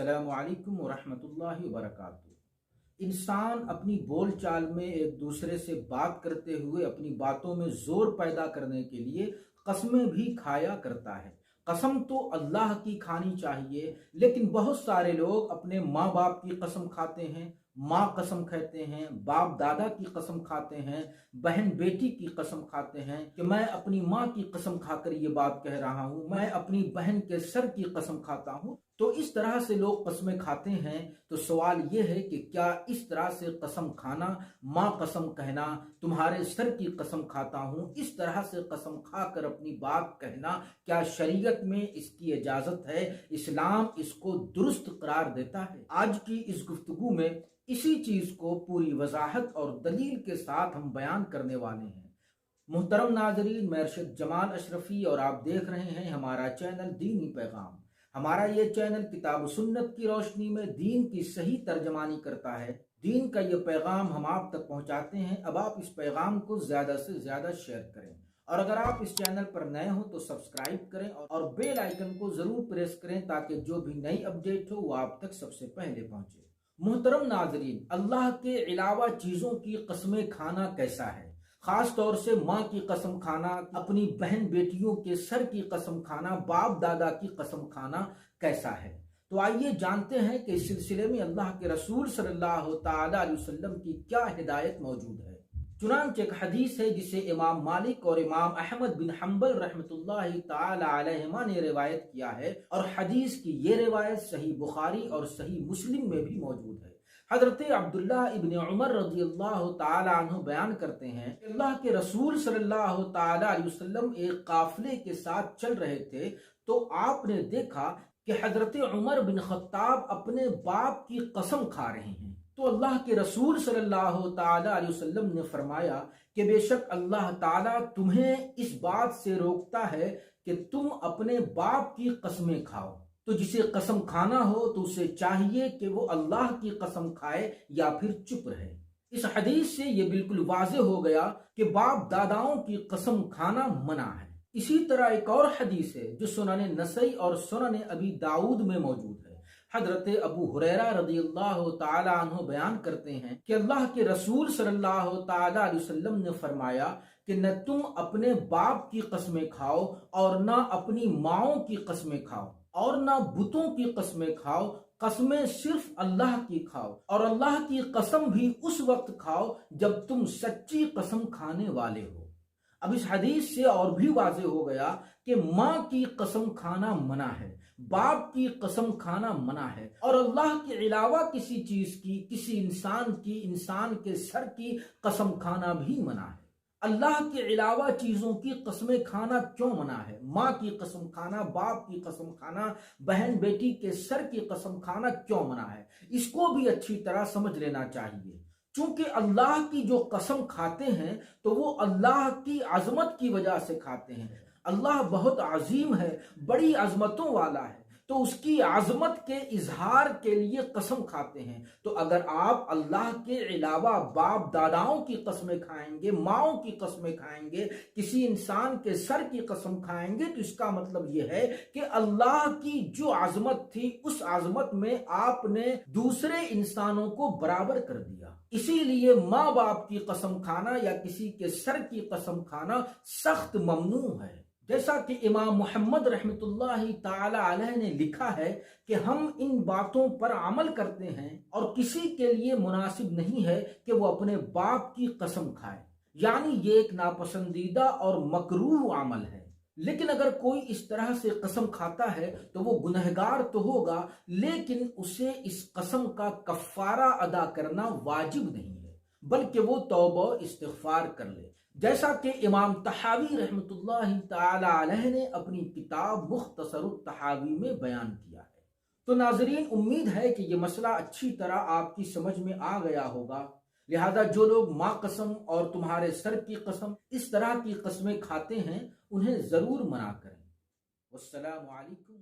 अस्सलामु अलैकुम वरहमतुल्लाहि वबरकातुहू। इंसान अपनी बोल चाल में एक दूसरे से बात करते हुए अपनी बातों में जोर पैदा करने के लिए कसमें भी खाया करता है। कसम तो अल्लाह की खानी चाहिए, लेकिन बहुत सारे लोग अपने माँ बाप की कसम खाते हैं, माँ कसम खाते हैं, बाप दादा की कसम खाते हैं, बहन बेटी की कसम खाते हैं कि मैं अपनी माँ की कसम खाकर ये बात कह रहा हूँ, मैं अपनी बहन के सर की कसम खाता हूँ। तो इस तरह से लोग कसमें खाते हैं। तो सवाल ये है कि क्या इस तरह से कसम खाना, माँ कसम कहना, तुम्हारे सर की कसम खाता हूँ, इस तरह से कसम खाकर अपनी बात कहना, क्या शरीयत में इसकी इजाजत है? इस्लाम इसको दुरुस्त करार देता है। आज की इस गुफ्तगू में इसी चीज को पूरी वजाहत और दलील के साथ हम बयान करने वाले हैं। मुहतरम नाजरीन, मैं अरशद जमाल अशरफी और आप देख रहे हैं हमारा चैनल दीनी पैगाम। हमारा ये चैनल किताब सुन्नत की रोशनी में दीन की सही तर्जमानी करता है। दीन का ये पैगाम हम आप तक पहुंचाते हैं। अब आप इस पैगाम को ज्यादा से ज्यादा शेयर करें, और अगर आप इस चैनल पर नए हो तो सब्सक्राइब करें और बेल आइकन को जरूर प्रेस करें ताकि जो भी नई अपडेट हो वो आप तक सबसे पहले पहुंचे। मुहतरम नाजरीन, अल्लाह के अलावा चीजों की कस्में खाना कैसा है? खास तौर से माँ की कसम खाना, अपनी बहन बेटियों के सर की कसम खाना, बाप दादा की कसम खाना कैसा है? तो आइए जानते हैं कि इस सिलसिले में अल्लाह के रसूल सल्लल्लाहु ताला अलैहि वसल्लम की क्या हिदायत मौजूद है। चुनांचे एक हदीस है जिसे इमाम मालिक और इमाम अहमद बिन हम्बल रहमतुल्लाहि ताला अलैहिमा ने रिवायत किया है, और हदीस की ये रिवायत सही बुखारी और सही मुस्लिम में भी मौजूद है। हजरत अब्दुल्लाह इब्न उमर रज़ियल्लाहु ताला अन्हु बयान करते हैं कि अल्लाह के रसूल सल्लल्लाहु ताला अलैहि वसल्लम एक काफिले के साथ चल रहे थे, तो आपने देखा कि हजरत उमर बिन खत्ताब अपने बाप की कसम खा रहे हैं। तो अल्लाह के रसूल सल्लल्लाहु ताला अलैहि वसल्लम ने फरमाया कि बेशक अल्लाह ताला तुम्हें इस बात से रोकता है कि तुम अपने बाप की कसमें खाओ। तो जिसे कसम खाना हो तो उसे चाहिए कि वो अल्लाह की कसम खाए या फिर चुप रहे। इस हदीस से ये बिल्कुल वाज़ेह हो गया कि बाप दादाओं की कसम खाना मना है। इसी तरह एक और हदीस है जो सुनने नसई और सुनने अबी दाऊद में मौजूद है। हजरत अबू हुरैरा रज़ियल्लाहु ताला अन्हु बयान करते हैं कि अल्लाह के रसूल सल्लल्लाहु ताला अलैहि वसल्लम ने फरमाया कि न तुम अपने बाप की कसमें खाओ और न अपनी माओं की कसमें खाओ और ना बुतों की कसमें खाओ। कसमें सिर्फ अल्लाह की खाओ, और अल्लाह की कसम भी उस वक्त खाओ जब तुम सच्ची कसम खाने वाले हो। अब इस हदीस से और भी वाज़ेह हो गया कि माँ की कसम खाना मना है, बाप की कसम खाना मना है, और अल्लाह के अलावा किसी चीज की, किसी इंसान की, इंसान के सर की कसम खाना भी मना है। अल्लाह के अलावा चीजों की कसमें खाना क्यों मना है? माँ की कसम खाना, बाप की कसम खाना, बहन बेटी के सर की कसम खाना क्यों मना है? इसको भी अच्छी तरह समझ लेना चाहिए। चूंकि अल्लाह की जो कसम खाते हैं तो वो अल्लाह की अजमत की वजह से खाते हैं। अल्लाह बहुत अजीम है, बड़ी अजमतों वाला है, तो उसकी आजमत के इजहार के लिए कसम खाते हैं। तो अगर आप अल्लाह के अलावा बाप दादाओं की कसमें खाएंगे, माओं की कसमें खाएंगे, किसी इंसान के सर की कसम खाएंगे, तो इसका मतलब यह है कि अल्लाह की जो आजमत थी उस आजमत में आपने दूसरे इंसानों को बराबर कर दिया। इसीलिए माँ बाप की कसम खाना या किसी के सर की कसम खाना सख्त ममनू है। जैसा कि इमाम मुहम्मद रहमतुल्लाहि ताला अलैह ने लिखा है कि हम इन बातों पर अमल करते हैं और किसी के लिए मुनासिब नहीं है कि वो अपने बाप की कसम खाए, यानी ये एक नापसंदीदा और मकरूह अमल है। लेकिन अगर कोई इस तरह से कसम खाता है तो वो गुनहगार तो होगा, लेकिन उसे इस कसम का कफ्फारा अदा करना वाजिब नहीं है, बल्कि वो तौबा इस्तिगफार कर ले, जैसा कि इमाम तहावी रहमतुल्लाहि ताला अलैह ने अपनी किताब मुख्तसरुत तहावी में बयान किया है। तो नाजरीन, उम्मीद है कि ये मसला अच्छी तरह आपकी समझ में आ गया होगा। लिहाजा जो लोग माँ कसम और तुम्हारे सर की कसम, इस तरह की कस्में खाते हैं, उन्हें जरूर मना करें। वस्सलामु अलैकुम।